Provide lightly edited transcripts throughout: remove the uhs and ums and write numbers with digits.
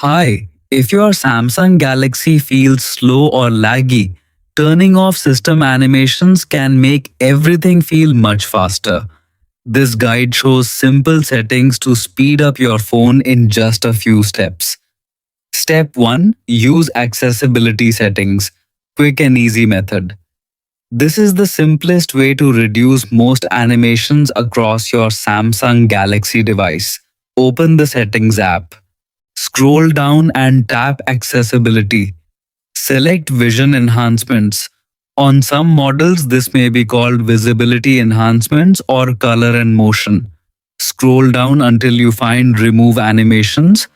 Hi, if your Samsung Galaxy feels slow or laggy, turning off system animations can make everything feel much faster. This guide shows simple settings to speed up your phone in just a few steps. Step 1. Use accessibility settings. Quick and easy method. This is the simplest way to reduce most animations across your Samsung Galaxy device. Open the Settings app. Scroll down and tap Accessibility. Select Vision Enhancements. On some models, this may be called Visibility Enhancements or Color and Motion. Scroll down until you find Remove Animations.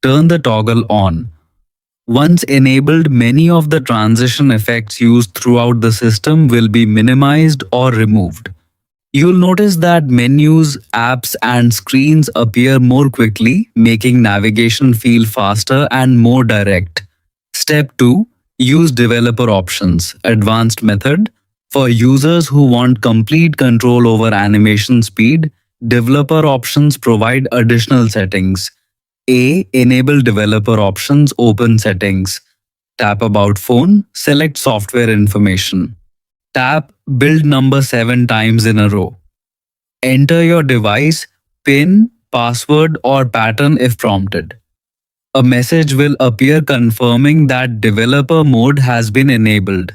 Turn the toggle on. Once enabled, many of the transition effects used throughout the system will be minimized or removed. You'll notice that menus, apps, and screens appear more quickly, making navigation feel faster and more direct. Step 2. Use developer options. Advanced method. For users who want complete control over animation speed, developer options provide additional settings. A. Enable developer options. Open settings. Tap About Phone. Select software information. Tap Build number 7 times in a row. Enter your device, PIN, password, or pattern if prompted. A message will appear confirming that developer mode has been enabled.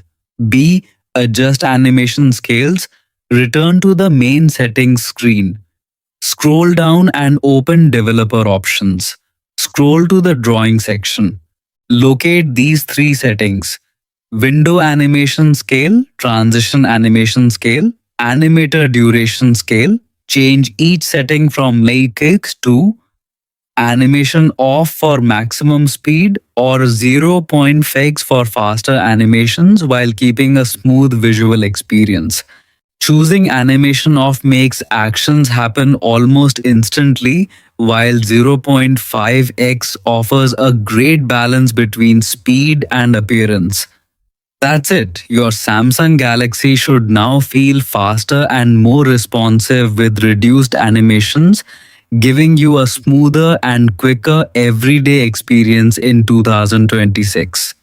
B. Adjust animation scales. Return to the main settings screen. Scroll down and open developer options. Scroll to the drawing section. Locate these three settings: window animation scale, transition animation scale, animator duration scale. Change each setting from matrix to animation off for maximum speed or 0 fix for faster animations while keeping a smooth visual experience. Choosing animation off makes actions happen almost instantly, while 0.5x offers a great balance between speed and appearance. That's it. Your Samsung Galaxy should now feel faster and more responsive with reduced animations, giving you a smoother and quicker everyday experience in 2026.